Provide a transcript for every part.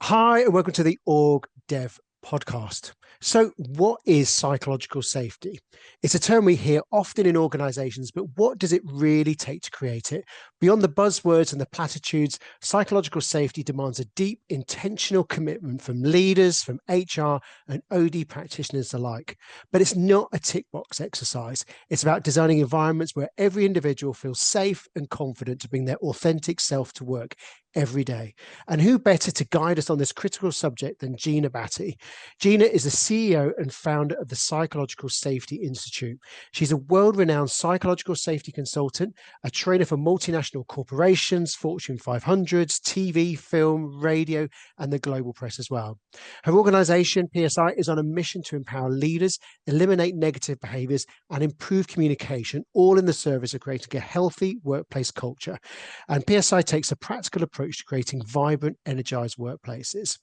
Hi, and welcome to the OrgDev podcast. So, what is psychological safety? It's a term we hear often in organizations, but what does it really take to create it? Beyond the buzzwords and the platitudes, psychological safety demands a deep, intentional commitment from leaders, from HR, and OD practitioners alike. But it's not a tick box exercise. It's about designing environments where every individual feels safe and confident to bring their authentic self to work every day. And who better to guide us on this critical subject than Gina Battye? Gina is the CEO and founder of the Psychological Safety Institute. She's a world-renowned psychological safety consultant, a trainer for multinational corporations, Fortune 500s, TV, film, radio, and the global press as well. Her organization, PSI, is on a mission to empower leaders, eliminate negative behaviors, and improve communication, all in the service of creating a healthy workplace culture. And PSI takes a practical approach to creating vibrant, energized workplaces.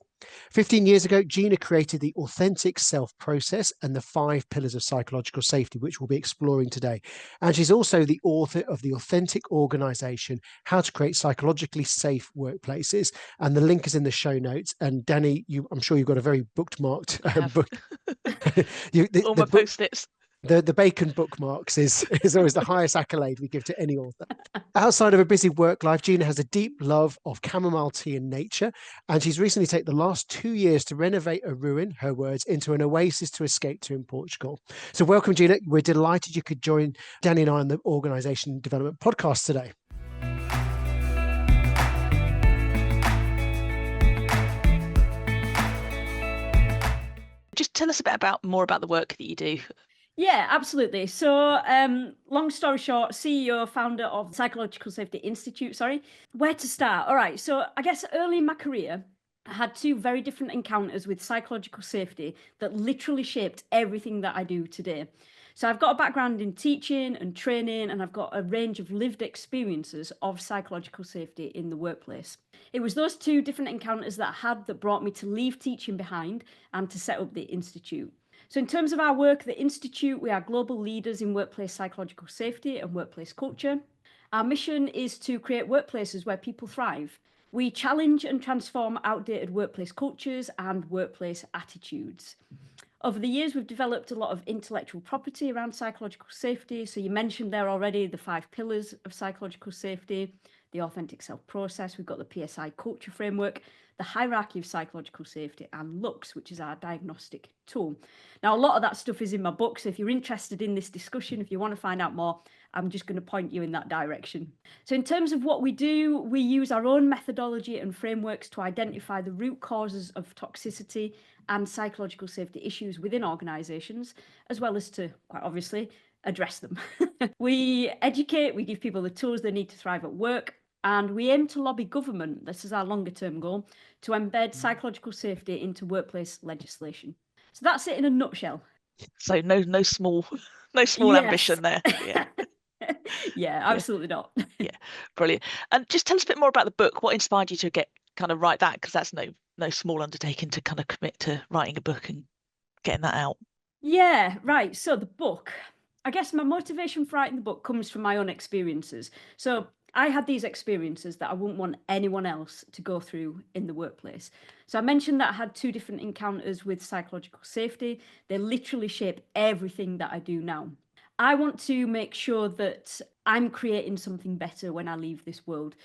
15 years ago, Gina created the authentic self process and the 5 pillars of psychological safety, which we'll be exploring today. And she's also the author of The Authentic Organization, How to Create Psychologically Safe Workplaces. And the link is in the show notes. And Danny, I'm sure you've got a very bookmarked book. All my post-its. The bacon bookmarks is always the highest accolade we give to any author. Outside of a busy work life, Gina has a deep love of chamomile tea and nature, and she's recently taken the last 2 years to renovate a ruin, her words, into an oasis to escape to in Portugal. So welcome, Gina. We're delighted you could join Danny and I on the Organisation Development Podcast today. Just tell us a bit more about the work that you do. Yeah, absolutely. So, long story short, CEO, founder of Psychological Safety Institute. Where to start? All right. So, I guess early in my career, I had 2 very different encounters with psychological safety that literally shaped everything that I do today. So, I've got a background in teaching and training, and I've got a range of lived experiences of psychological safety in the workplace. It was those 2 different encounters that I had that brought me to leave teaching behind and to set up the Institute. So in terms of our work at the Institute, we are global leaders in workplace psychological safety and workplace culture. Our mission is to create workplaces where people thrive. We challenge and transform outdated workplace cultures and workplace attitudes. Over the years, we've developed a lot of intellectual property around psychological safety. So you mentioned there already the 5 pillars of psychological safety, the authentic self process. We've got the PSI culture framework, the hierarchy of psychological safety, and Lux, which is our diagnostic tool. Now, a lot of that stuff is in my book. So if you're interested in this discussion, if you want to find out more, I'm just going to point you in that direction. So in terms of what we do, we use our own methodology and frameworks to identify the root causes of toxicity and psychological safety issues within organizations, as well as to, quite obviously, address them. We educate, we give people the tools they need to thrive at work, and we aim to lobby government, this is our longer term goal, to embed psychological safety into workplace legislation. So that's it in a nutshell. So no small ambition there. Yeah. Yeah, absolutely not. Yeah, brilliant. And just tell us a bit more about the book. What inspired you to write that? Because that's no small undertaking to kind of commit to writing a book and getting that out. Yeah, right. So the book, I guess my motivation for writing the book comes from my own experiences. So I had these experiences that I wouldn't want anyone else to go through in the workplace. So I mentioned that I had 2 different encounters with psychological safety. They literally shape everything that I do now. I want to make sure that I'm creating something better when I leave this world.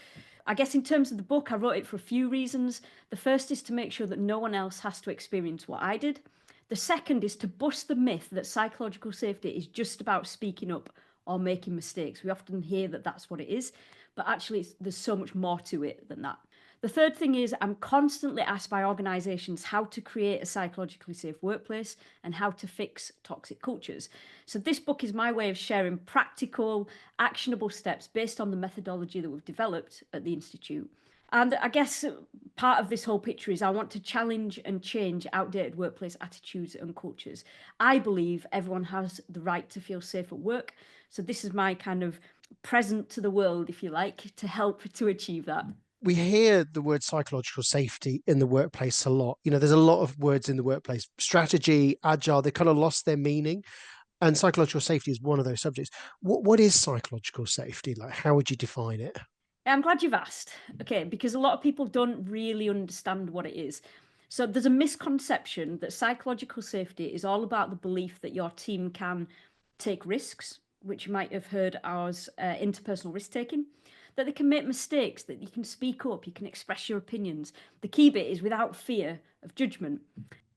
I guess in terms of the book, I wrote it for a few reasons. The first is to make sure that no one else has to experience what I did. The second is to bust the myth that psychological safety is just about speaking up or making mistakes. We often hear that that's what it is, but actually there's so much more to it than that. The third thing is I'm constantly asked by organizations how to create a psychologically safe workplace and how to fix toxic cultures. So this book is my way of sharing practical, actionable steps based on the methodology that we've developed at the Institute. And I guess part of this whole picture is I want to challenge and change outdated workplace attitudes and cultures. I believe everyone has the right to feel safe at work. So this is my kind of present to the world, if you like, to help to achieve that. We hear the word psychological safety in the workplace a lot. There's a lot of words in the workplace, strategy, agile, they kind of lost their meaning. And psychological safety is one of those subjects. What is psychological safety? Like, how would you define it? I'm glad you've asked. Okay, because a lot of people don't really understand what it is. So there's a misconception that psychological safety is all about the belief that your team can take risks, which you might have heard as interpersonal risk taking, that they can make mistakes, that you can speak up, you can express your opinions. The key bit is without fear of judgment.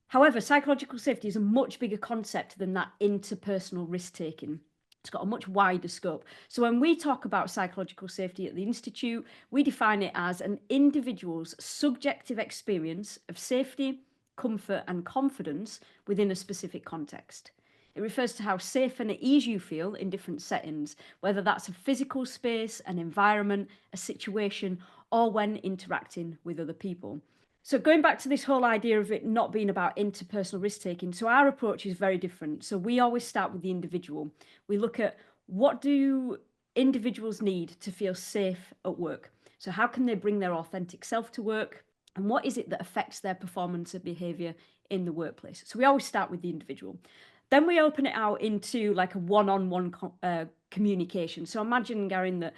However, psychological safety is a much bigger concept than that interpersonal risk taking. It's got a much wider scope. So when we talk about psychological safety at the Institute, we define it as an individual's subjective experience of safety, comfort, and confidence within a specific context. It refers to how safe and at ease you feel in different settings, whether that's a physical space, an environment, a situation, or when interacting with other people. So going back to this whole idea of it not being about interpersonal risk taking, so our approach is very different. So we always start with the individual. We look at what do individuals need to feel safe at work? So how can they bring their authentic self to work? And what is it that affects their performance and behavior in the workplace? So we always start with the individual. Then we open it out into like a one-on-one communication. So imagine, Garen, that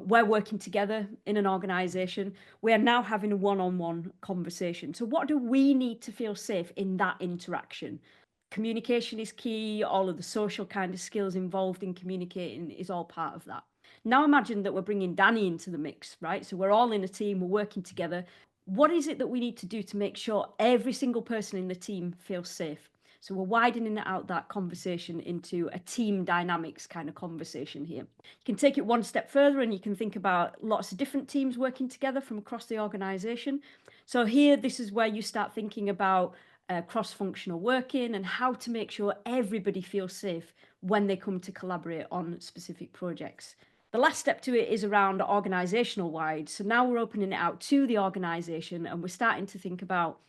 we're working together in an organization. We are now having a one-on-one conversation. So what do we need to feel safe in that interaction? Communication is key. All of the social kind of skills involved in communicating is all part of that. Now imagine that we're bringing Danny into the mix, right? So we're all in a team, we're working together. What is it that we need to do to make sure every single person in the team feels safe? So we're widening out that conversation into a team dynamics kind of conversation here. You can take it one step further and you can think about lots of different teams working together from across the organization. So here, this is where you start thinking about cross-functional working and how to make sure everybody feels safe when they come to collaborate on specific projects. The last step to it is around organizational wide. So now we're opening it out to the organization and we're starting to think about,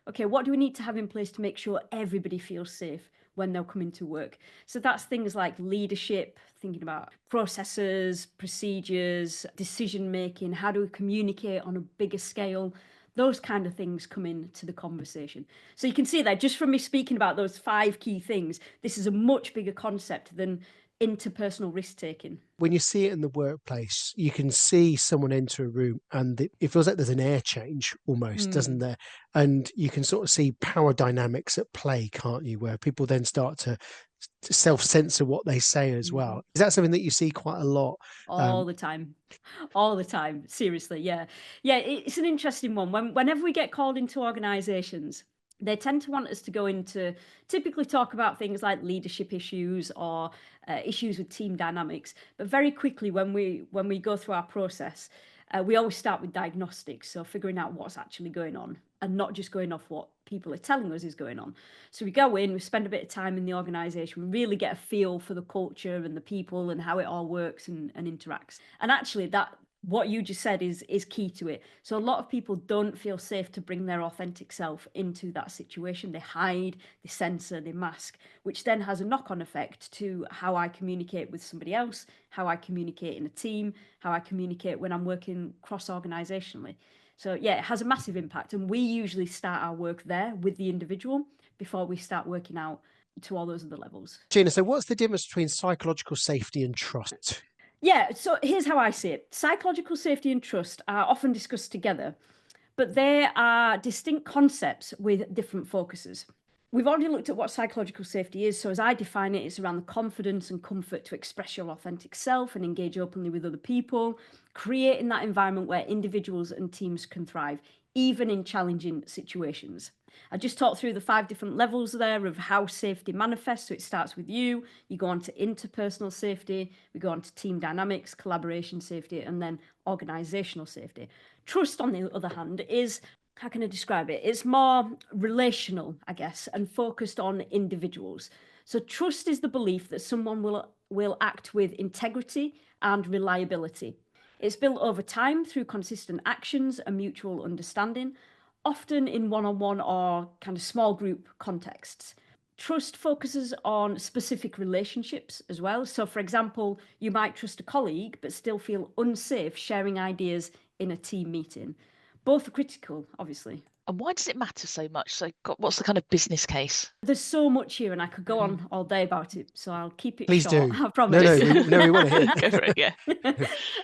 okay, what do we need to have in place to make sure everybody feels safe when they'll come into work? So that's things like leadership, thinking about processes, procedures, decision making, how do we communicate on a bigger scale? Those kind of things come into the conversation. So you can see that just from me speaking about those 5 key things, this is a much bigger concept than interpersonal risk taking. When you see it in the workplace, you can see someone enter a room and it feels like there's an air change almost, doesn't there? And you can sort of see power dynamics at play, can't you? Where people then start to self-censor what they say as well. Is that something that you see quite a lot? All the time. All the time. Seriously, yeah. Yeah, it's an interesting one. Whenever we get called into organizations, they tend to want us to go into typically talk about things like leadership issues or issues with team dynamics. But very quickly, when we go through our process, we always start with diagnostics. So figuring out what's actually going on and not just going off what people are telling us is going on. So we go in, we spend a bit of time in the organization, we really get a feel for the culture and the people and how it all works and interacts. And actually that, what you just said is key to it. So a lot of people don't feel safe to bring their authentic self into that situation. They hide, they censor, they mask, which then has a knock-on effect to how I communicate with somebody else, how I communicate in a team, how I communicate when I'm working cross-organizationally. So yeah, it has a massive impact. And we usually start our work there with the individual before we start working out to all those other levels. Gina, so what's the difference between psychological safety and trust? Yeah, so here's how I see it. Psychological safety and trust are often discussed together, but they are distinct concepts with different focuses. We've already looked at what psychological safety is. So as I define it, it's around the confidence and comfort to express your authentic self and engage openly with other people, creating that environment where individuals and teams can thrive, even in challenging situations. I just talked through the 5 different levels there of how safety manifests. So it starts with you go on to interpersonal safety, we go on to team dynamics, collaboration safety, and then organizational safety. Trust, on the other hand, is, how can I describe it? It's more relational, I guess, and focused on individuals. So trust is the belief that someone will act with integrity and reliability. It's built over time through consistent actions and mutual understanding, often in one-on-one or kind of small group contexts. Trust focuses on specific relationships as well. So for example, you might trust a colleague, but still feel unsafe sharing ideas in a team meeting. Both are critical, obviously. And why does it matter so much? So what's the kind of business case? There's so much here, and I could go on all day about it, so I'll keep it Please short. do. I promise. No, we want to hear. Go for it, yeah.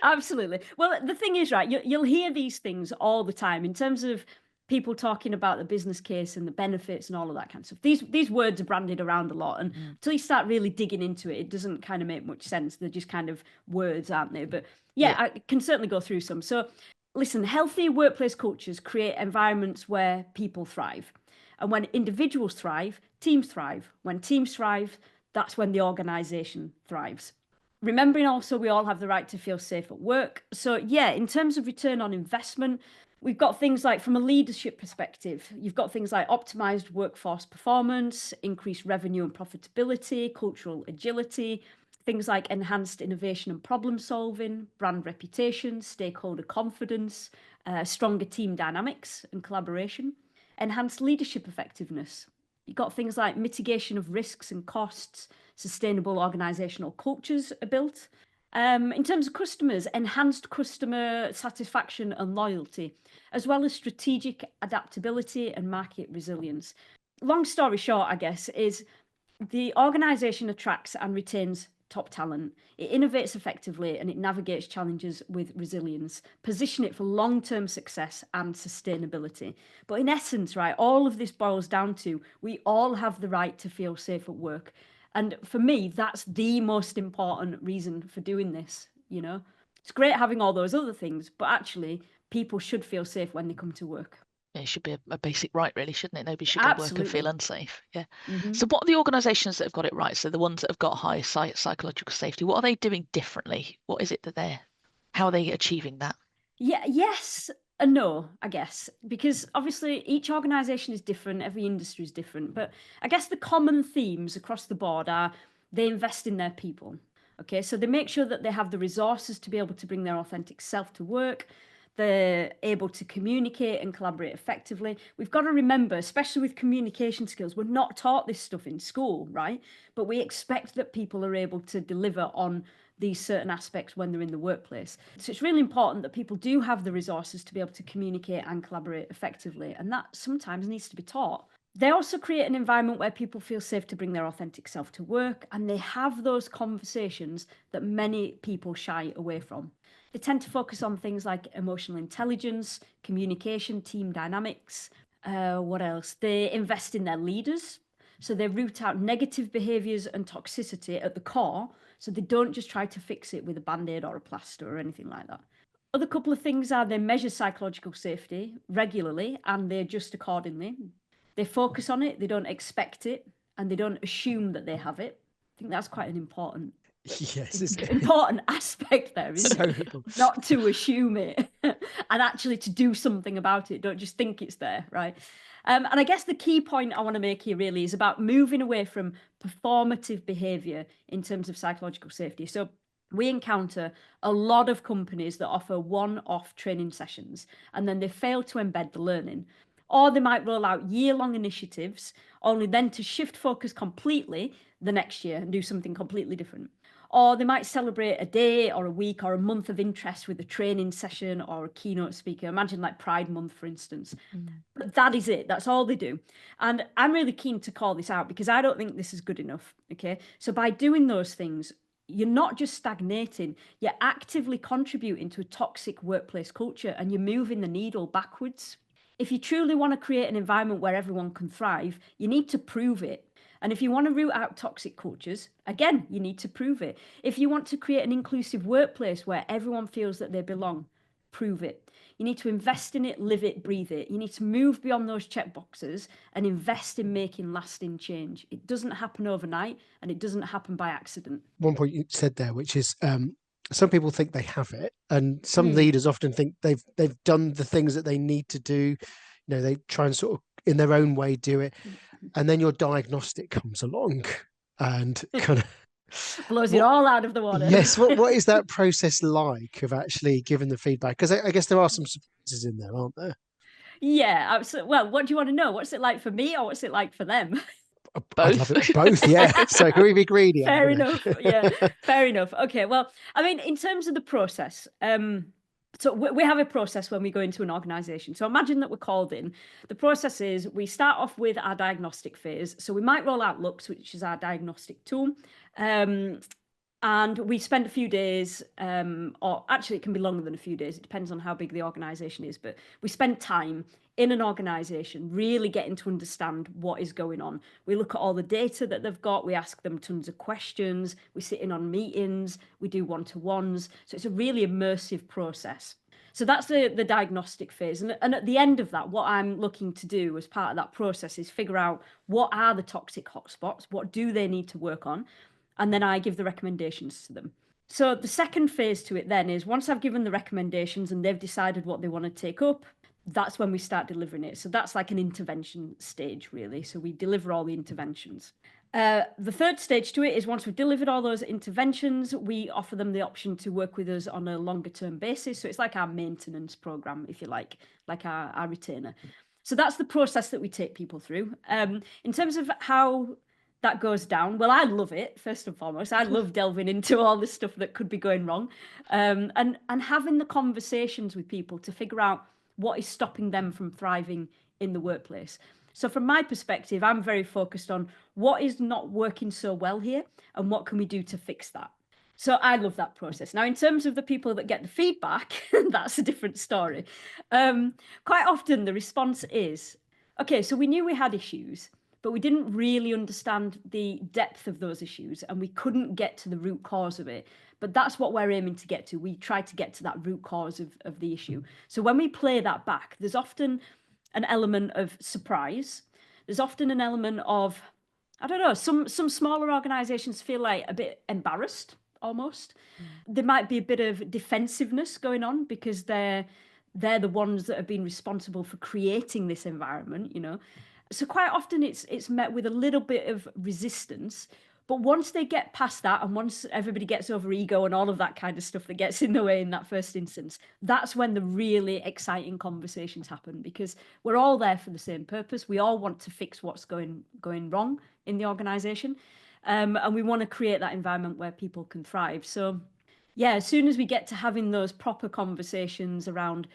Absolutely. Well, the thing is, right, you'll hear these things all the time in terms of people talking about the business case and the benefits and all of that kind of stuff. These words are branded around a lot, and until you start really digging into it, it doesn't kind of make much sense. They're just kind of words, aren't they? But yeah, I can certainly go through some. So listen, healthy workplace cultures create environments where people thrive. And when individuals thrive, teams thrive. When teams thrive, that's when the organization thrives. Remembering also we all have the right to feel safe at work. So yeah, in terms of return on investment, we've got things like, from a leadership perspective, you've got things like optimized workforce performance, increased revenue and profitability, cultural agility, things like enhanced innovation and problem solving, brand reputation, stakeholder confidence, stronger team dynamics and collaboration, enhanced leadership effectiveness. You've got things like mitigation of risks and costs, sustainable organizational cultures are built. In terms of customers, enhanced customer satisfaction and loyalty, as well as strategic adaptability and market resilience. Long story short, I guess, is the organization attracts and retains top talent. It innovates effectively and it navigates challenges with resilience, position it for long-term success and sustainability. But in essence, right, all of this boils down to we all have the right to feel safe at work. And for me, that's the most important reason for doing this, you know. It's great having all those other things, but actually people should feel safe when they come to work. It should be a basic right, really, shouldn't it? Nobody should go work and feel unsafe. Yeah. Mm-hmm. So what are the organisations that have got it right? So the ones that have got high psychological safety, what are they doing differently? What is it that how are they achieving that? Yeah, yes and no, I guess, because obviously each organisation is different, every industry is different. But I guess the common themes across the board are they invest in their people. Okay, so they make sure that they have the resources to be able to bring their authentic self to work. They're able to communicate and collaborate effectively. We've got to remember, especially with communication skills, we're not taught this stuff in school, right? But we expect that people are able to deliver on these certain aspects when they're in the workplace. So it's really important that people do have the resources to be able to communicate and collaborate effectively. And that sometimes needs to be taught. They also create an environment where people feel safe to bring their authentic self to work, and they have those conversations that many people shy away from. They tend to focus on things like emotional intelligence, communication, team dynamics. What else? They invest in their leaders. So they root out negative behaviours and toxicity at the core. So they don't just try to fix it with a band-aid or a plaster or anything like that. Other couple of things are they measure psychological safety regularly and they adjust accordingly. They focus on it, they don't expect it, and they don't assume that they have it. I think that's quite an important important aspect there, isn't it? Not to assume it and actually to do something about it. Don't just think it's there, right? And I guess the key point I want to make here really is about moving away from performative behavior in terms of psychological safety. So we encounter a lot of companies that offer one-off training sessions and then they fail to embed the learning. Or they might roll out year-long initiatives, only then to shift focus completely the next year and do something completely different. Or they might celebrate a day or a week or a month of interest with a training session or a keynote speaker. Imagine like Pride Month, for instance. But that is it. That's all they do. And I'm really keen to call this out because I don't think this is good enough. Okay. So by doing those things, you're not just stagnating, you're actively contributing to a toxic workplace culture and you're moving the needle backwards. If you truly want to create an environment where everyone can thrive, you need to prove it. And if you want to root out toxic cultures, again, you need to prove it. If you want to create an inclusive workplace where everyone feels that they belong, prove it. You need to invest in it, live it, breathe it. You need to move beyond those checkboxes and invest in making lasting change. It doesn't happen overnight and it doesn't happen by accident. One point you said there, which is some people think they have it, and some leaders often think they've done the things that they need to do. You know, they try and sort of in their own way do it, and then your diagnostic comes along and kind of blows it all out of the water. Yes. What is that process like of actually giving the feedback? Because I guess there are some surprises in there, aren't there? Yeah, absolutely. Well, what do you want to know? What's it like for me or what's it like for them? Both. I'd love it both, yeah. So can we be greedy? Fair enough. Yeah, fair enough. Okay, well, I mean, in terms of the process, So we have a process when we go into an organization. So imagine that we're called in. The process is we start off with our diagnostic phase. So we might roll out Lux, which is our diagnostic tool. And we spend a few days, or actually it can be longer than a few days. It depends on how big the organization is. But we spend time in an organization really getting to understand what is going on. We look at all the data that they've got. We ask them tons of questions. We sit in on meetings. We do one-to-ones. So it's a really immersive process. So that's the diagnostic phase. And at the end of that, what I'm looking to do as part of that process is figure out what are the toxic hotspots, what do they need to work on, and then I give the recommendations to them. So the second phase to it then is once I've given the recommendations and they've decided what they want to take up, that's when we start delivering it. So that's like an intervention stage, really. So we deliver all the interventions. The third stage to it is once we've delivered all those interventions, we offer them the option to work with us on a longer term basis. So it's like our maintenance program, if you like our retainer. So that's the process that we take people through. In terms of how that goes down, well, I love it, first and foremost. I love delving into all the stuff that could be going wrong, and having the conversations with people to figure out what is stopping them from thriving in the workplace. So from my perspective, I'm very focused on what is not working so well here and what can we do to fix that. So I love that process. Now, in terms of the people that get the feedback, that's a different story. Quite often the response is, okay, so we knew we had issues, but we didn't really understand the depth of those issues and we couldn't get to the root cause of it. But that's what we're aiming to get to. We try to get to that root cause of the issue. So when we play that back, there's often an element of surprise. There's often an element of, I don't know, some smaller organizations feel like a bit embarrassed almost. There might be a bit of defensiveness going on because they're the ones that have been responsible for creating this environment, you know. So quite often it's met with a little bit of resistance, but once they get past that and once everybody gets over ego and all of that kind of stuff that gets in the way in that first instance, that's when the really exciting conversations happen because we're all there for the same purpose. We all want to fix what's going wrong in the organization, and we want to create that environment where people can thrive. So yeah, as soon as we get to having those proper conversations around,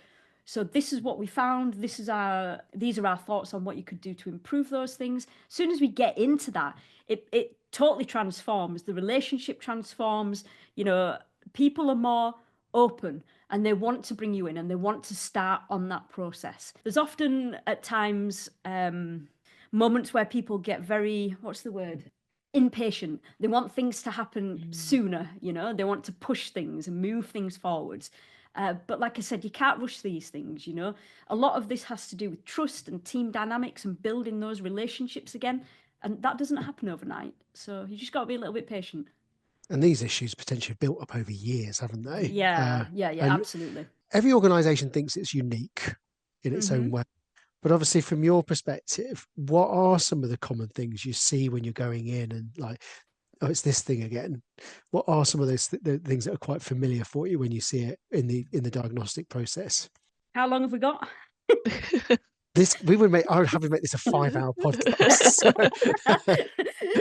so this is what we found. These are our thoughts on what you could do to improve those things. As soon as we get into that, it totally transforms. The relationship transforms. You know, people are more open and they want to bring you in and they want to start on that process. There's often at times moments where people get very, what's the word? Impatient. They want things to happen sooner. You know, they want to push things and move things forwards. But like I said, you can't rush these things, you know. A lot of this has to do with trust and team dynamics and building those relationships again. And that doesn't happen overnight. So you just got to be a little bit patient. And these issues potentially built up over years, haven't they? Yeah, absolutely. Every organisation thinks it's unique in its own way. But obviously, from your perspective, what are some of the common things you see when you're going in and like, oh, it's this thing again? What are some of those the things that are quite familiar for you when you see it in the diagnostic process? How long have we got? I would have to make this a 5-hour podcast.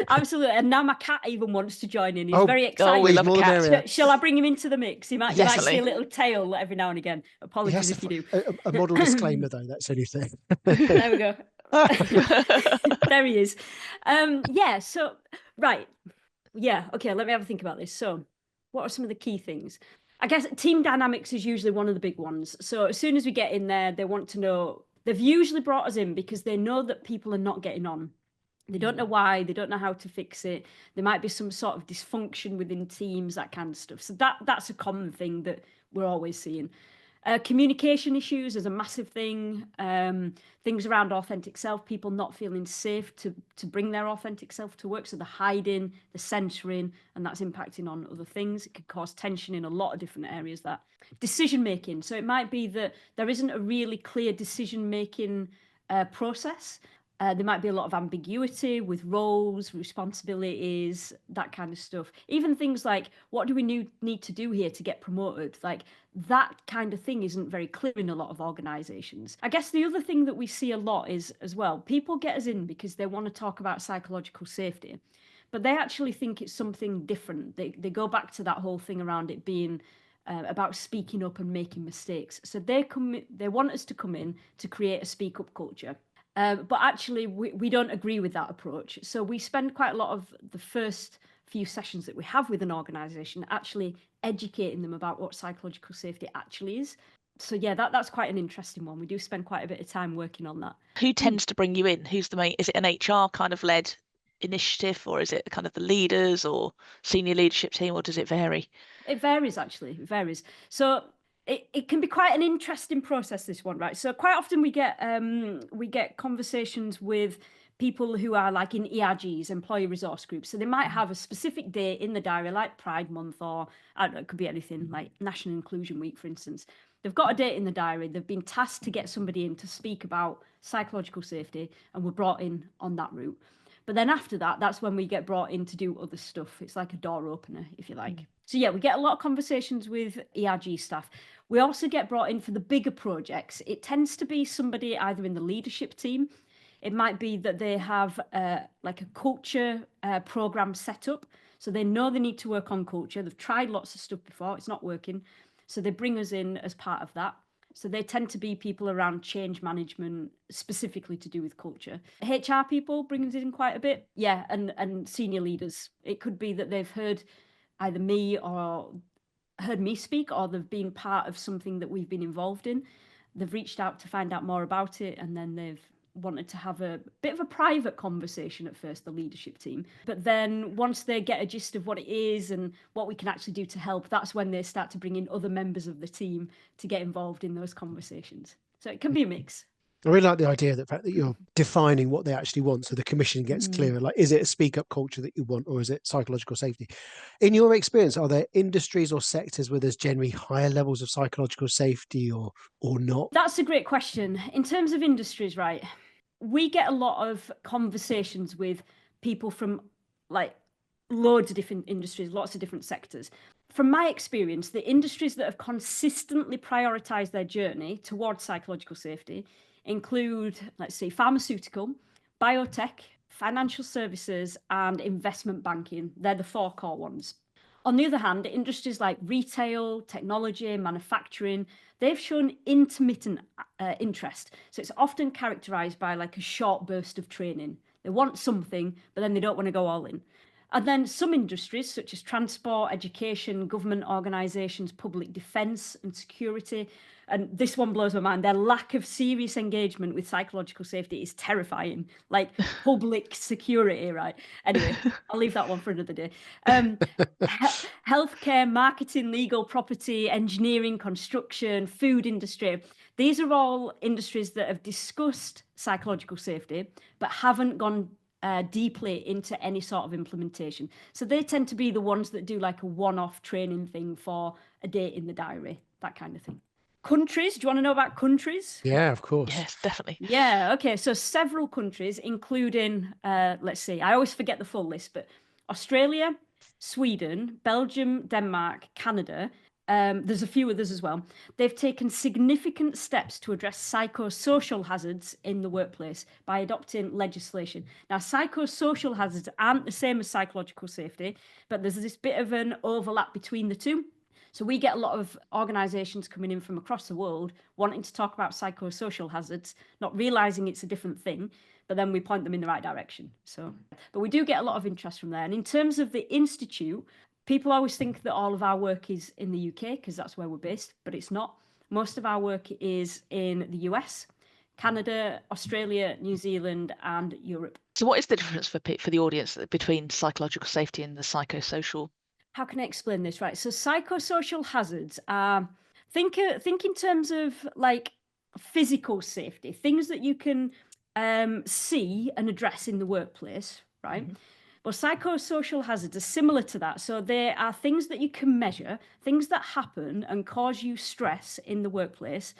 Absolutely. And now my cat even wants to join in. He's very excited. Oh, we love a cat. Shall I bring him into the mix? You might see a little tail every now and again. Apologies if you do. A model disclaimer, though, that's the only thing. There we go. There he is. Yeah, so, right. Yeah, okay, let me have a think about this. So, what are some of the key things? I guess team dynamics is usually one of the big ones. So, as soon as we get in there, they want to know, they've usually brought us in because they know that people are not getting on. They don't know why, they don't know how to fix it. There might be some sort of dysfunction within teams, that kind of stuff. So that's a common thing that we're always seeing. Communication issues is a massive thing. Things around authentic self, people not feeling safe to bring their authentic self to work. So the hiding, the censoring, and that's impacting on other things. It could cause tension in a lot of different areas. That decision making. So it might be that there isn't a really clear decision making process. There might be a lot of ambiguity with roles, responsibilities, that kind of stuff. Even things like, what do we need to do here to get promoted? Like that kind of thing isn't very clear in a lot of organizations. I guess the other thing that we see a lot is as well, people get us in because they want to talk about psychological safety, but they actually think it's something different. They go back to that whole thing around it being about speaking up and making mistakes. So they want us to come in to create a speak up culture. But actually, we don't agree with that approach. So we spend quite a lot of the first few sessions that we have with an organisation actually educating them about what psychological safety actually is. So yeah, that's quite an interesting one. We do spend quite a bit of time working on that. Who tends to bring you in? Who's the main? Is it an HR kind of led initiative, or is it kind of the leaders or senior leadership team, or does it vary? It varies, actually. It varies. So it can be quite an interesting process, this one, right? So quite often we get conversations with people who are like in ERGs, employee resource groups. So they might have a specific day in the diary, like Pride Month, or I don't know, it could be anything, like National Inclusion Week, for instance. They've got a date in the diary. They've been tasked to get somebody in to speak about psychological safety, and we're brought in on that route. But then after that, that's when we get brought in to do other stuff. It's like a door opener, if you like. So yeah, we get a lot of conversations with ERG staff. We also get brought in for the bigger projects. It tends to be somebody either in the leadership team. It might be that they have like a culture program set up. So they know they need to work on culture. They've tried lots of stuff before. It's not working. So they bring us in as part of that. So they tend to be people around change management, specifically to do with culture. HR people bring us in quite a bit. Yeah, and senior leaders. It could be that they've heard either me or heard me speak, or they've been part of something that we've been involved in. They've reached out to find out more about it, and then they've wanted to have a bit of a private conversation at first, the leadership team. But then once they get a gist of what it is and what we can actually do to help, that's when they start to bring in other members of the team to get involved in those conversations. So it can be a mix. I really like the idea, the fact that you're defining what they actually want, so the commission gets clearer. Like, is it a speak up culture that you want, or is it psychological safety? In your experience, are there industries or sectors where there's generally higher levels of psychological safety or not? That's a great question. In terms of industries, right, we get a lot of conversations with people from like loads of different industries, lots of different sectors. From my experience, the industries that have consistently prioritized their journey towards psychological safety include, let's see, pharmaceutical, biotech, financial services, and investment banking. They're the four core ones. On the other hand, industries like retail, technology, manufacturing, they've shown intermittent interest. So it's often characterized by like a short burst of training. They want something, but then they don't want to go all in. And then some industries such as transport, education, government organisations, public defence and security, and this one blows my mind, their lack of serious engagement with psychological safety is terrifying, like public security, right? Anyway, I'll leave that one for another day. Healthcare, marketing, legal, property, engineering, construction, food industry. These are all industries that have discussed psychological safety, but haven't gone deeply into any sort of implementation. So they tend to be the ones that do like a one-off training thing for a date in the diary, that kind of thing. Countries, do you want to know about countries? Yeah, of course. Yes, definitely. Yeah, okay. So several countries, including, let's see, I always forget the full list, but Australia, Sweden, Belgium, Denmark, Canada. There's a few others as well. They've taken significant steps to address psychosocial hazards in the workplace by adopting legislation. Now, psychosocial hazards aren't the same as psychological safety, but there's this bit of an overlap between the two. So we get a lot of organisations coming in from across the world wanting to talk about psychosocial hazards, not realising it's a different thing, but then we point them in the right direction. So, but we do get a lot of interest from there. And in terms of the institute, people always think that all of our work is in the UK because that's where we're based, but it's not. Most of our work is in the US, Canada, Australia, New Zealand, and Europe. So what is the difference for the audience between psychological safety and the psychosocial? How can I explain this? Right. So psychosocial hazards are, think in terms of like physical safety, things that you can see and address in the workplace, right? Mm-hmm. Well, psychosocial hazards are similar to that. So they are things that you can measure, things that happen and cause you stress in the workplace,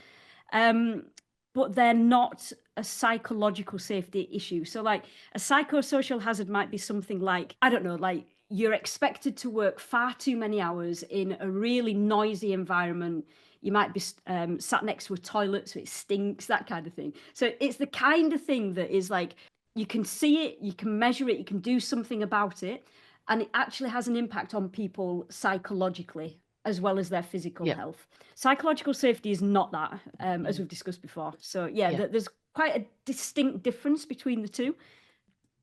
but they're not a psychological safety issue. So like a psychosocial hazard might be something like, I don't know, like you're expected to work far too many hours in a really noisy environment. You might be sat next to a toilet, so it stinks, that kind of thing. So it's the kind of thing that is like, you can see it, you can measure it, you can do something about it, and it actually has an impact on people psychologically. as well as their physical Yep. health. Psychological safety is not that, as we've discussed before. So Yeah. there's quite a distinct difference between the two.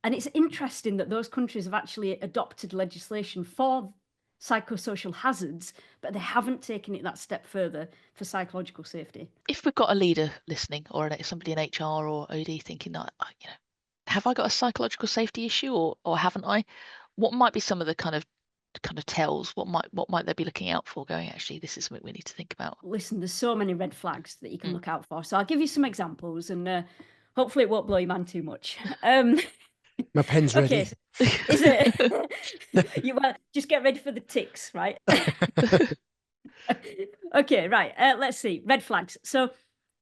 And it's interesting that those countries have actually adopted legislation for psychosocial hazards, but they haven't taken it that step further for psychological safety. If we've got a leader listening, or somebody in HR or OD thinking that, have I got a psychological safety issue or haven't I? What might be some of the kind of tells? What might they be looking out for? Going, actually, this is something we need to think about. Listen, there's so many red flags that you can look out for. So I'll give you some examples, and hopefully it won't blow your mind too much. My pen's ready. Okay, is it? Well, just get ready for the ticks, right? Okay, right. Let's see. Red flags. So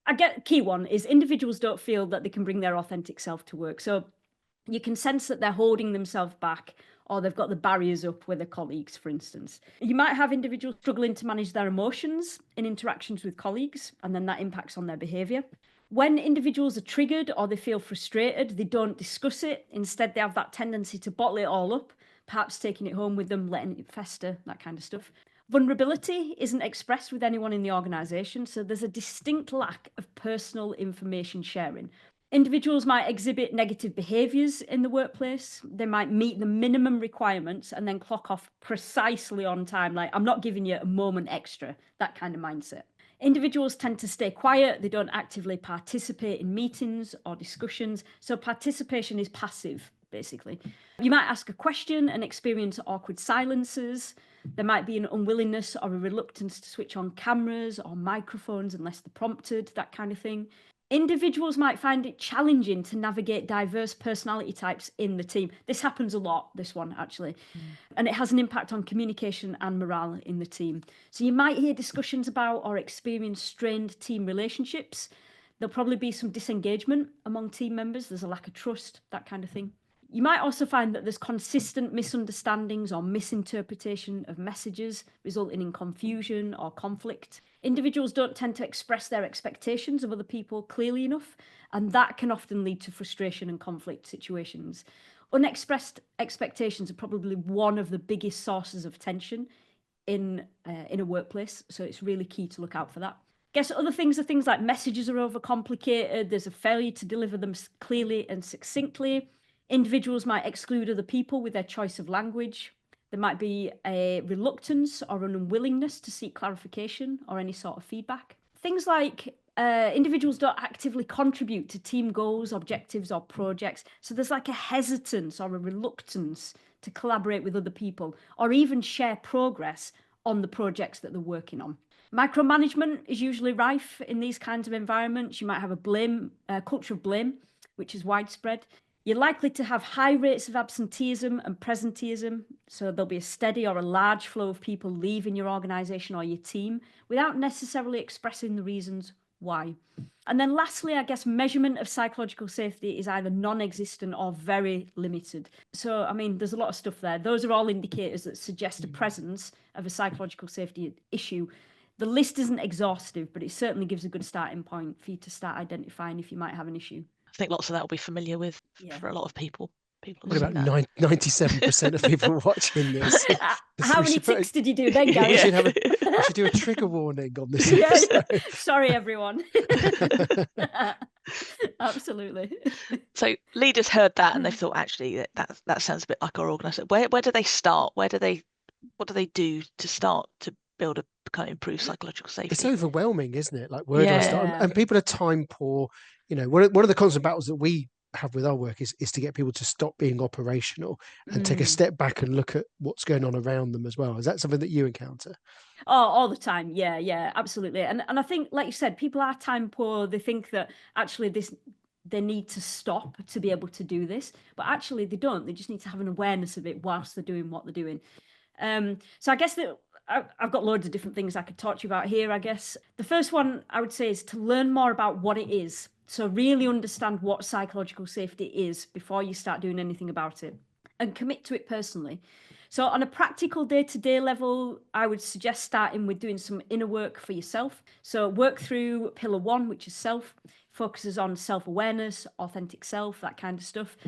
I get key one is individuals don't feel that they can bring their authentic self to work. So you can sense that they're holding themselves back, or they've got the barriers up with their colleagues, for instance. You might have individuals struggling to manage their emotions in interactions with colleagues, and then that impacts on their behaviour. When individuals are triggered or they feel frustrated, they don't discuss it. Instead, they have that tendency to bottle it all up, perhaps taking it home with them, letting it fester, that kind of stuff. Vulnerability isn't expressed with anyone in the organisation, so there's a distinct lack of personal information sharing. Individuals might exhibit negative behaviours in the workplace. They might meet the minimum requirements and then clock off precisely on time, like, I'm not giving you a moment extra, that kind of mindset. Individuals tend to stay quiet. They don't actively participate in meetings or discussions. So participation is passive, basically. You might ask a question and experience awkward silences. There might be an unwillingness or a reluctance to switch on cameras or microphones unless they're prompted, that kind of thing. Individuals might find it challenging to navigate diverse personality types in the team. This happens a lot, this one, actually. And it has an impact on communication and morale in the team. So you might hear discussions about or experience strained team relationships. There'll probably be some disengagement among team members. There's a lack of trust, that kind of thing. You might also find that there's consistent misunderstandings or misinterpretation of messages, resulting in confusion or conflict. Individuals don't tend to express their expectations of other people clearly enough, and that can often lead to frustration and conflict situations. Unexpressed expectations are probably one of the biggest sources of tension in a workplace, so it's really key to look out for that. I guess other things are things like messages are overcomplicated, there's a failure to deliver them clearly and succinctly. Individuals might exclude other people with their choice of language. There might be a reluctance or an unwillingness to seek clarification or any sort of feedback. Things like individuals don't actively contribute to team goals, objectives, or projects. So there's like a hesitance or a reluctance to collaborate with other people or even share progress on the projects that they're working on. Micromanagement is usually rife in these kinds of environments. You might have a culture of blame, which is widespread. You're likely to have high rates of absenteeism and presenteeism. So there'll be a steady or a large flow of people leaving your organisation or your team without necessarily expressing the reasons why. And then lastly, I guess measurement of psychological safety is either non-existent or very limited. So, I mean, there's a lot of stuff there. Those are all indicators that suggest a presence of a psychological safety issue. The list isn't exhaustive, but it certainly gives a good starting point for you to start identifying if you might have an issue. I think lots of that will be familiar with for a lot of people. What about 97% of people watching this? How many ticks did you do then, Gary? We should do a trigger warning on this episode. Sorry, everyone. Absolutely. So leaders heard that and they thought, actually, that sounds a bit like our organisation. Where do they start? What do they do to start to build a kind of improved psychological safety? It's overwhelming, isn't it? Like, where do I start? And people are time poor. You know, one of the constant battles that we have with our work is to get people to stop being operational and take a step back and look at what's going on around them as well. Is that something that you encounter? Oh, all the time. Yeah, absolutely. And I think, like you said, people are time poor. They think that actually they need to stop to be able to do this, but actually they don't. They just need to have an awareness of it whilst they're doing what they're doing. So I guess that I've got loads of different things I could talk to you about here, I guess. The first one I would say is to learn more about what it is. So really understand what psychological safety is before you start doing anything about it, and commit to it personally. So on a practical day-to-day level, I would suggest starting with doing some inner work for yourself. So work through pillar 1, which is self, focuses on self-awareness, authentic self, that kind of stuff.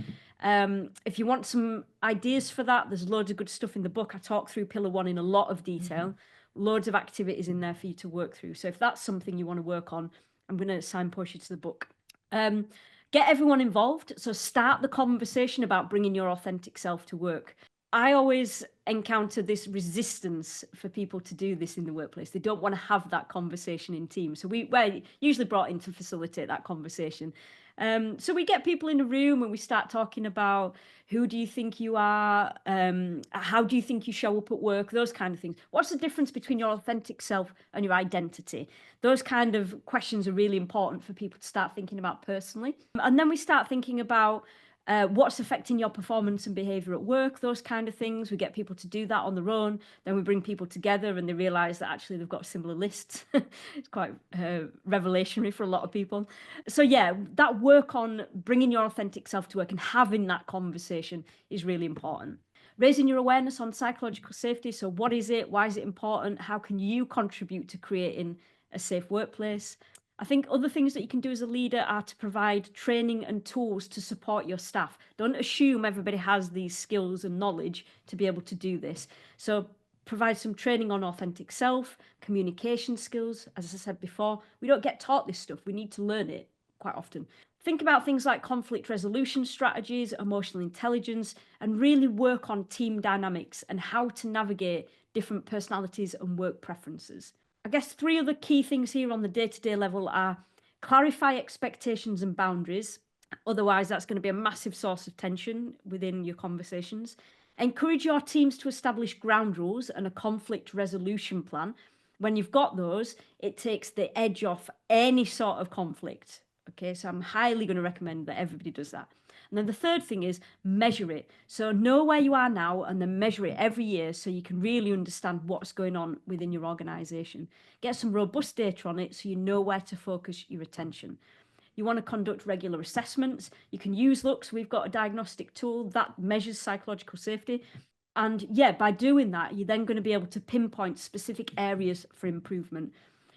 If you want some ideas for that, there's loads of good stuff in the book. I talk through pillar 1 in a lot of detail. loads of activities in there for you to work through. So if that's something you want to work on, I'm going to signpost you to the book. Get everyone involved. So start the conversation about bringing your authentic self to work. I always encounter this resistance for people to do this in the workplace. They don't want to have that conversation in teams. So we're usually brought in to facilitate that conversation. So we get people in a room and we start talking about who do you think you are? How do you think you show up at work? Those kind of things. What's the difference between your authentic self and your identity? Those kind of questions are really important for people to start thinking about personally. And then we start thinking about what's affecting your performance and behavior at work, those kind of things. We get people to do that on their own. Then we bring people together and they realize that actually they've got similar lists. It's quite revelationary for a lot of people. So yeah, that work on bringing your authentic self to work and having that conversation is really important. Raising your awareness on psychological safety. So what is it? Why is it important? How can you contribute to creating a safe workplace? I think other things that you can do as a leader are to provide training and tools to support your staff. Don't assume everybody has these skills and knowledge to be able to do this. So provide some training on authentic self, communication skills. As I said before, we don't get taught this stuff. We need to learn it quite often. Think about things like conflict resolution strategies, emotional intelligence, and really work on team dynamics and how to navigate different personalities and work preferences. I guess 3 other key things here on the day-to-day level are clarify expectations and boundaries. Otherwise, that's going to be a massive source of tension within your conversations. Encourage your teams to establish ground rules and a conflict resolution plan. When you've got those, it takes the edge off any sort of conflict. Okay, so I'm highly going to recommend that everybody does that. And then the third thing is measure it. So know where you are now and then measure it every year so you can really understand what's going on within your organization. Get some robust data on it so you know where to focus your attention. You want to conduct regular assessments. You can use Lux. We've got a diagnostic tool that measures psychological safety. And yeah, by doing that, you're then going to be able to pinpoint specific areas for improvement.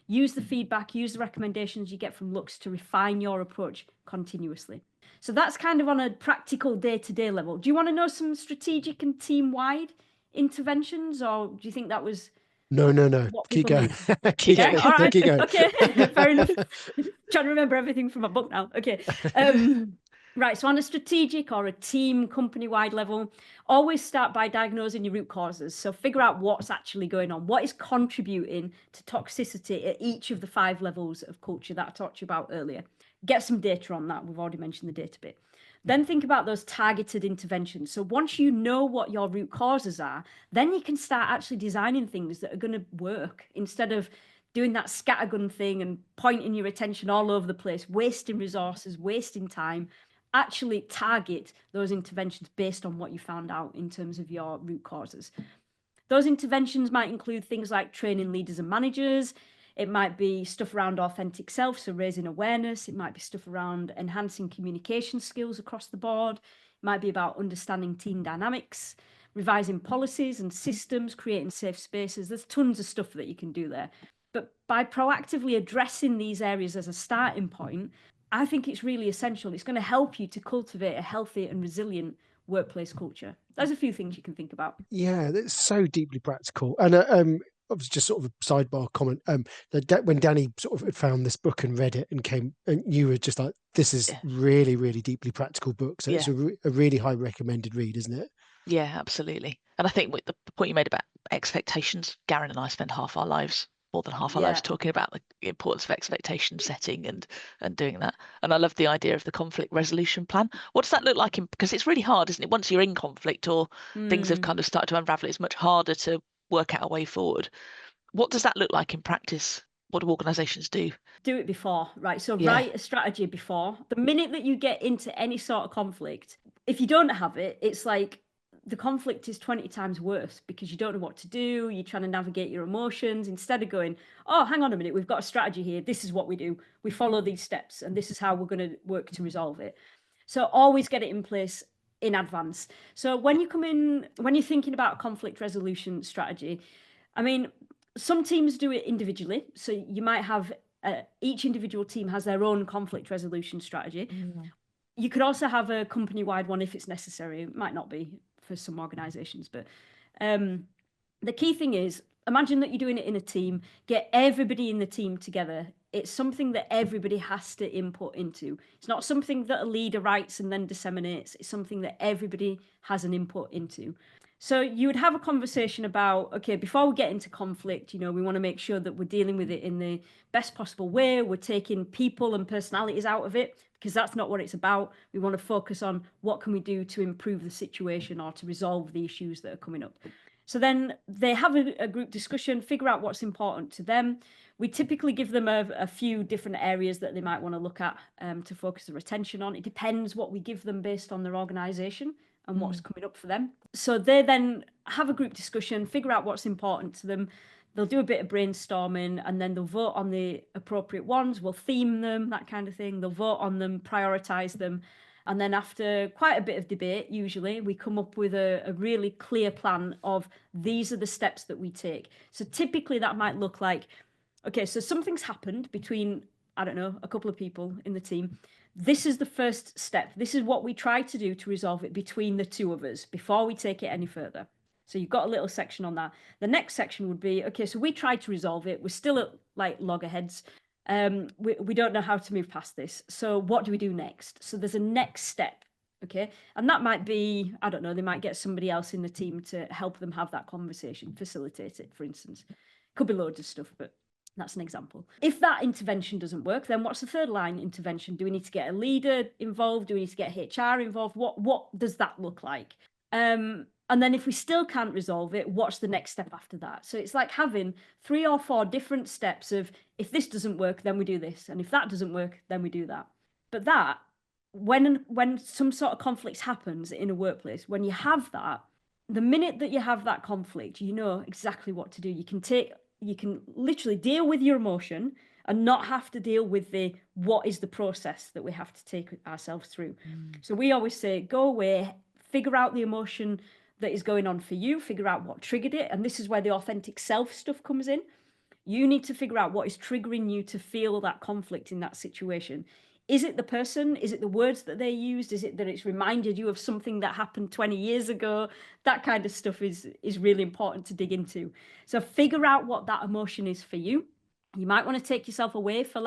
Use the feedback, use the recommendations you get from Lux to refine your approach continuously. So that's kind of on a practical day-to-day level. Do you want to know some strategic and team-wide interventions, or do you think that was... No. Keep going. Keep going. All right. Keep going. Okay, fair enough. Trying to remember everything from my book now. Okay. Right, so on a strategic or a team company-wide level, always start by diagnosing your root causes. So figure out what's actually going on. What is contributing to toxicity at each of the 5 levels of culture that I talked to you about earlier. Get some data on that. We've already mentioned the data bit. Then think about those targeted interventions. So once you know what your root causes are, then you can start actually designing things that are going to work instead of doing that scattergun thing and pointing your attention all over the place, wasting resources, wasting time. Actually target those interventions based on what you found out in terms of your root causes. Those interventions might include things like training leaders and managers. It might be stuff around authentic self, so raising awareness. It might be stuff around enhancing communication skills across the board. It might be about understanding team dynamics, revising policies and systems, creating safe spaces. There's tons of stuff that you can do there. But by proactively addressing these areas as a starting point, I think it's really essential. It's going to help you to cultivate a healthy and resilient workplace culture. There's a few things you can think about. Yeah, that's so deeply practical. And obviously, just sort of a sidebar comment. When Danny sort of found this book and read it and came, and you were just like, "This is really, really deeply practical book." So it's a really high recommended read, isn't it? Yeah, absolutely. And I think with the point you made about expectations, Garen and I spend half our lives, more than half our lives, talking about the importance of expectation setting and doing that. And I love the idea of the conflict resolution plan. What does that look like? Because it's really hard, isn't it? Once you're in conflict or things have kind of started to unravel, it's much harder to work out a way forward. What does that look like in practice? What do organizations do? Do it before, right? So write a strategy before. The minute that you get into any sort of conflict, if you don't have it, it's like the conflict is 20 times worse because you don't know what to do. You're trying to navigate your emotions instead of going, oh, hang on a minute, we've got a strategy here. This is what we do. We follow these steps and this is how we're going to work to resolve it. So always get it in place in advance. So when you come in, when you're thinking about a conflict resolution strategy, I mean, some teams do it individually. So you might have each individual team has their own conflict resolution strategy. You could also have a company-wide one if it's necessary. It might not be for some organizations, but the key thing is imagine that you're doing it in a team, get everybody in the team together. It's something that everybody has to input into. It's not something that a leader writes and then disseminates. It's something that everybody has an input into. So you would have a conversation about, okay, before we get into conflict, we want to make sure that we're dealing with it in the best possible way. We're taking people and personalities out of it, because that's not what it's about. We want to focus on what can we do to improve the situation or to resolve the issues that are coming up. So then they have a group discussion, figure out what's important to them. We typically give them a few different areas that they might want to look at to focus their attention on. It depends what we give them based on their organisation and what's coming up for them. So they then have a group discussion, figure out what's important to them. They'll do a bit of brainstorming, and then they'll vote on the appropriate ones. We'll theme them, that kind of thing. They'll vote on them, prioritise them. And then after quite a bit of debate, usually, we come up with a really clear plan of these are the steps that we take. So typically that might look like, okay, so something's happened between, I don't know, a couple of people in the team. This is the first step. This is what we try to do to resolve it between the two of us before we take it any further. So you've got a little section on that. The next section would be, okay, so we tried to resolve it. We're still at like loggerheads. We don't know how to move past this. So what do we do next? So there's a next step, okay? And that might be, I don't know, they might get somebody else in the team to help them have that conversation, facilitate it, for instance. Could be loads of stuff, but that's an example. If that intervention doesn't work, then what's the third line intervention? Do we need to get a leader involved? Do we need to get HR involved? What does that look like? And then if we still can't resolve it, what's the next step after that? So it's like having 3 or 4 different steps of, if this doesn't work, then we do this. And if that doesn't work, then we do that. But that, when some sort of conflict happens in a workplace, when you have that, the minute that you have that conflict, you know exactly what to do. You can literally deal with your emotion and not have to deal with what is the process that we have to take ourselves through. So we always say, go away, figure out the emotion that is going on for you, figure out what triggered it. And this is where the authentic self stuff comes in. You need to figure out what is triggering you to feel that conflict in that situation. Is it the person? Is it the words that they used? Is it that it's reminded you of something that happened 20 years ago? That kind of stuff is really important to dig into. So figure out what that emotion is for you. You might want to take yourself away for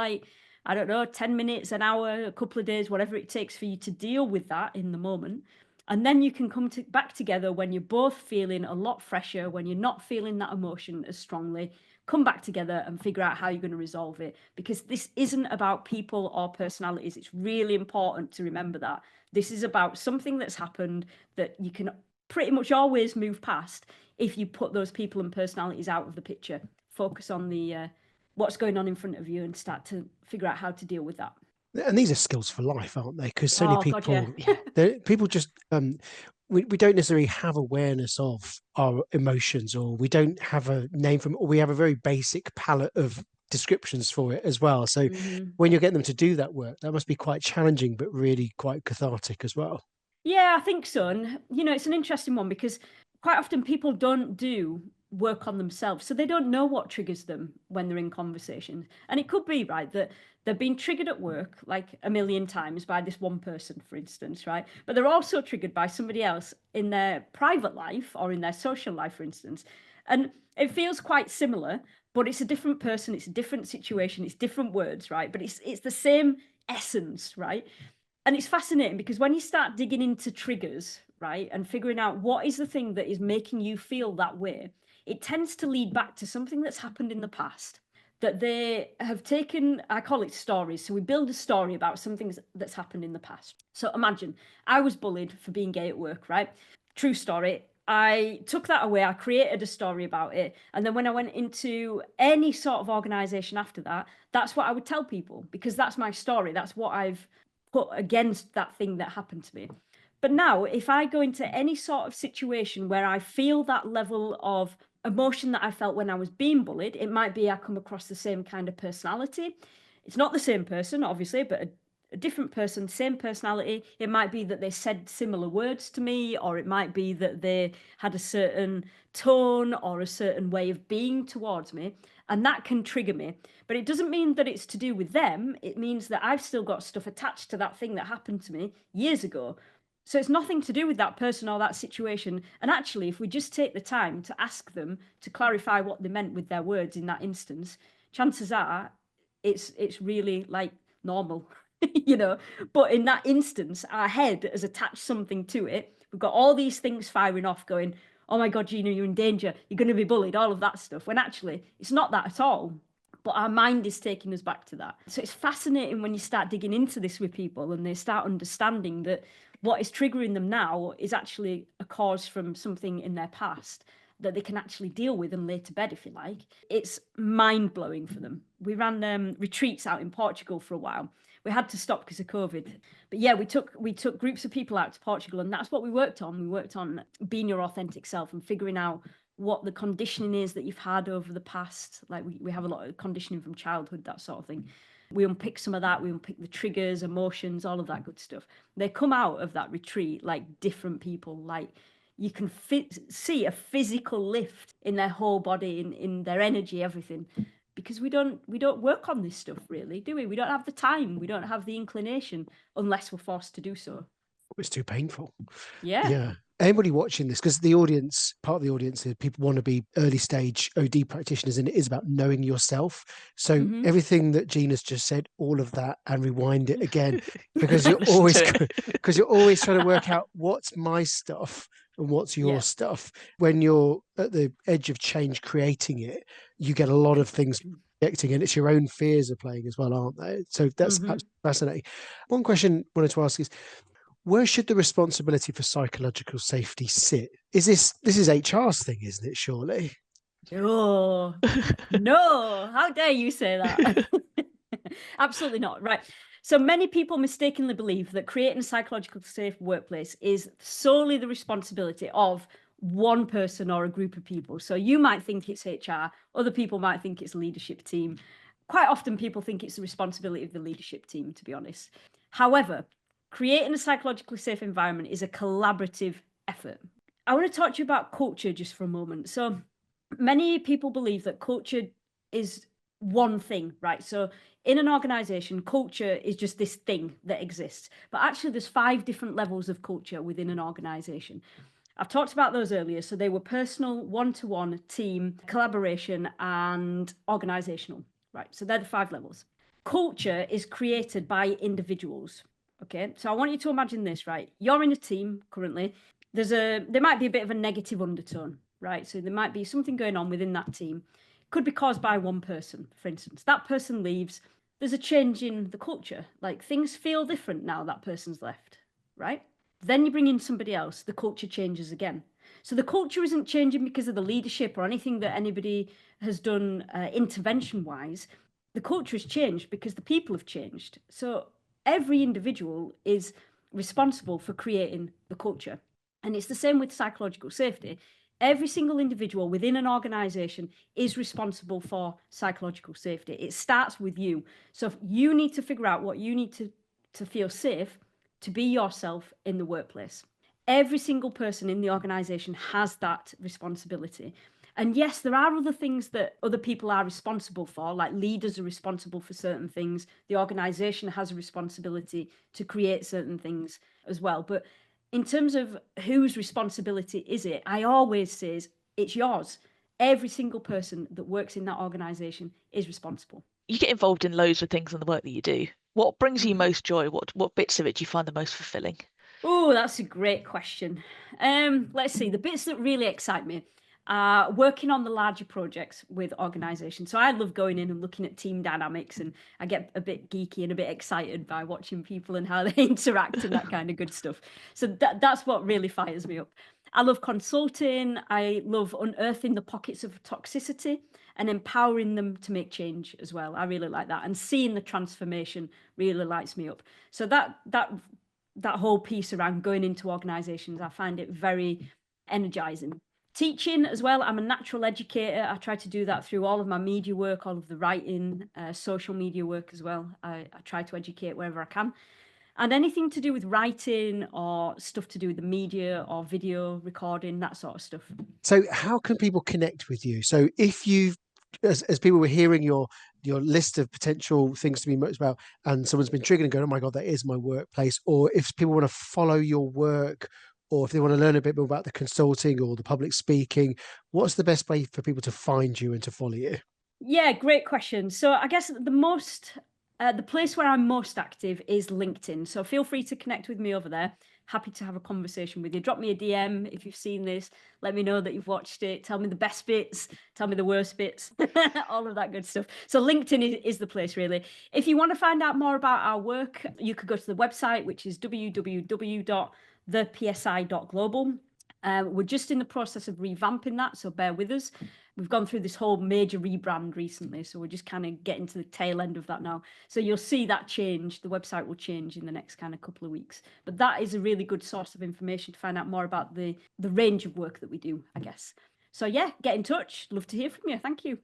10 minutes, an hour, a couple of days, whatever it takes for you to deal with that in the moment. And then you can come back together when you're both feeling a lot fresher, when you're not feeling that emotion as strongly. Come back together and figure out how you're going to resolve it, because this isn't about people or personalities. It's really important to remember that. This is about something that's happened that you can pretty much always move past if you put those people and personalities out of the picture. Focus on the what's going on in front of you and start to figure out how to deal with that. And these are skills for life, aren't they? Because so many people, God, yeah. people just, we don't necessarily have awareness of our emotions, or we don't have a name for them, or we have a very basic palette of descriptions for it as well. So when you're getting them to do that work, that must be quite challenging, but really quite cathartic as well. Yeah, I think so. And, it's an interesting one, because quite often people don't do work on themselves. So they don't know what triggers them when they're in conversation. And it could be, right, that they've been triggered at work like a million times by this one person, for instance, right? But they're also triggered by somebody else in their private life or in their social life, for instance. And it feels quite similar, but it's a different person, it's a different situation, it's different words, right? But it's the same essence, right? And it's fascinating, because when you start digging into triggers, right, and figuring out what is the thing that is making you feel that way, it tends to lead back to something that's happened in the past that they have taken. I call it stories. So we build a story about something that's happened in the past. So imagine I was bullied for being gay at work, right? True story. I took that away. I created a story about it. And then when I went into any sort of organization after that, that's what I would tell people, because that's my story. That's what I've put against that thing that happened to me. But now, if I go into any sort of situation where I feel that level of emotion that I felt when I was being bullied, it might be I come across the same kind of personality. It's not the same person, obviously, but a different person, same personality. It might be that they said similar words to me, or it might be that they had a certain tone or a certain way of being towards me, and that can trigger me. But it doesn't mean that it's to do with them. It means that I've still got stuff attached to that thing that happened to me years ago. So it's nothing to do with that person or that situation. And actually, if we just take the time to ask them to clarify what they meant with their words in that instance, chances are it's really like normal, you know. But in that instance, our head has attached something to it. We've got all these things firing off going, oh my God, Gina, you're in danger. You're going to be bullied, all of that stuff. When actually, it's not that at all. But our mind is taking us back to that. So it's fascinating when you start digging into this with people and they start understanding that what is triggering them now is actually a cause from something in their past that they can actually deal with and lay to bed, if you like. It's mind-blowing for them. We ran retreats out in Portugal for a while. We had to stop because of COVID. But yeah, we took groups of people out to Portugal, and that's what we worked on. We worked on being your authentic self and figuring out what the conditioning is that you've had over the past. Like we have a lot of conditioning from childhood, that sort of thing. We unpick some of that. We unpick the triggers, emotions, all of that good stuff. They come out of that retreat like different people. Like you can see a physical lift in their whole body, in their energy, everything. Because we don't work on this stuff really, do we? We don't have the time. We don't have the inclination unless we're forced to do so. It's too painful. Yeah. Anybody watching this, because the audience, part of the audience is people want to be early stage OD practitioners, and it is about knowing yourself. So everything that Gina's just said, all of that, and rewind it again, because you're always trying to work out what's my stuff and what's your stuff. When you're at the edge of change, creating it, you get a lot of things projecting, and it's your own fears are playing as well, aren't they? So that's fascinating. One question I wanted to ask is, where should the responsibility for psychological safety sit? This is HR's thing, isn't it, surely? Oh, no. How dare you say that? Absolutely not. Right. So many people mistakenly believe that creating a psychologically safe workplace is solely the responsibility of one person or a group of people. So you might think it's HR, other people might think it's a leadership team. Quite often people think it's the responsibility of the leadership team, to be honest. However, creating a psychologically safe environment is a collaborative effort. I want to talk to you about culture just for a moment. So many people believe that culture is one thing, right? So in an organization, culture is just this thing that exists. But actually, there's 5 different levels of culture within an organization. I've talked about those earlier. So they were personal, one-to-one, team, collaboration, and organizational, right? So they're the 5 levels. Culture is created by individuals. Okay, so I want you to imagine this, right? You're in a team currently. There might be a bit of a negative undertone, right? So there might be something going on within that team. Could be caused by one person, for instance. That person leaves. There's a change in the culture. Like things feel different now that person's left, right? Then you bring in somebody else. The culture changes again. So the culture isn't changing because of the leadership or anything that anybody has done intervention-wise. The culture has changed because the people have changed. So every individual is responsible for creating the culture. And it's the same with psychological safety. Every single individual within an organization is responsible for psychological safety. It starts with you. So you need to figure out what you need to feel safe to be yourself in the workplace. Every single person in the organization has that responsibility. And yes, there are other things that other people are responsible for, like leaders are responsible for certain things. The organization has a responsibility to create certain things as well. But in terms of whose responsibility is it, I always say it's yours. Every single person that works in that organization is responsible. You get involved in loads of things in the work that you do. What brings you most joy? What bits of it do you find the most fulfilling? Oh, that's a great question. Let's see. The bits that really excite me are working on the larger projects with organizations. So I love going in and looking at team dynamics, and I get a bit geeky and a bit excited by watching people and how they interact and that kind of good stuff. So that's what really fires me up. I love consulting. I love unearthing the pockets of toxicity and empowering them to make change as well. I really like that. And seeing the transformation really lights me up. So that whole piece around going into organizations, I find it very energizing. Teaching as well. I'm a natural educator. I try to do that through all of my media work, all of the writing, social media work as well. I try to educate wherever I can. And anything to do with writing or stuff to do with the media or video recording, that sort of stuff. So how can people connect with you? So if you've, as people were hearing your your list of potential things to be motivated about, and someone's been triggered and going, oh my God, that is my workplace. Or if people want to follow your work, or if they want to learn a bit more about the consulting or the public speaking, what's the best way for people to find you and to follow you? Yeah, great question. So I guess the place where I'm most active is LinkedIn. So feel free to connect with me over there. Happy to have a conversation with you. Drop me a DM if you've seen this. Let me know that you've watched it. Tell me the best bits. Tell me the worst bits. All of that good stuff. So LinkedIn is the place, really. If you want to find out more about our work, you could go to the website, which is www.thepsi.global. We're just in the process of revamping that, so bear with us. We've gone through this whole major rebrand recently, so we're just kind of getting to the tail end of that now. So you'll see that change. The website will change in the next kind of couple of weeks. But that is a really good source of information to find out more about the range of work that we do, I guess. So yeah, get in touch. Love to hear from you. Thank you.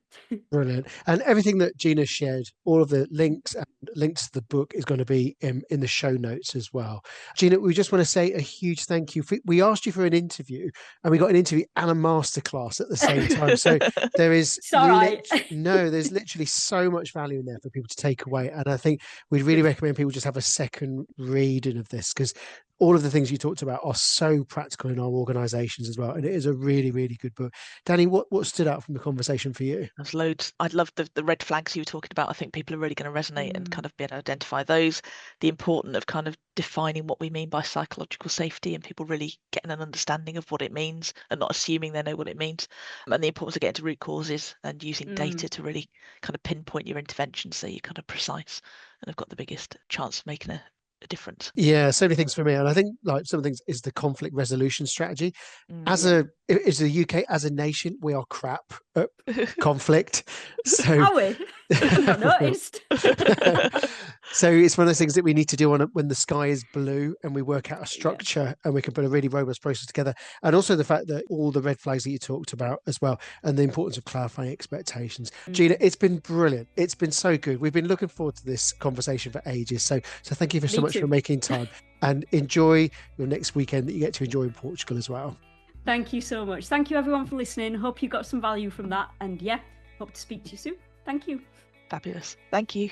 Brilliant. And everything that Gina shared, all of the links and links to the book is going to be in the show notes as well. Gina, we just want to say a huge thank you. We asked you for an interview, and we got an interview and a masterclass at the same time. So there is there's literally so much value in there for people to take away. And I think we'd really recommend people just have a second reading of this, because all of the things you talked about are so practical in our organizations as well. And it is a really, really good book. Danny, what stood out from the conversation for you? There's loads. I love the red flags you were talking about. I think people are really going to resonate and kind of be able to identify those. The importance of kind of defining what we mean by psychological safety, and people really getting an understanding of what it means and not assuming they know what it means. And the importance of getting to root causes and using data to really kind of pinpoint your intervention so you're kind of precise and have got the biggest chance of making a difference. Yeah, so many things for me. And I think like some of the things is the conflict resolution strategy. As the UK, as a nation, we are crap at conflict. So are we? I've not noticed. So it's one of those things that we need to do when the sky is blue, and we work out a structure and we can put a really robust process together. And also the fact that all the red flags that you talked about as well, and the importance of clarifying expectations. Gina, it's been brilliant. It's been so good. We've been looking forward to this conversation for ages. So thank you so much for making time, and enjoy your next weekend that you get to enjoy in Portugal as well. Thank you so much. Thank you everyone for listening. Hope you got some value from that. And yeah, hope to speak to you soon. Thank you. Fabulous. Thank you.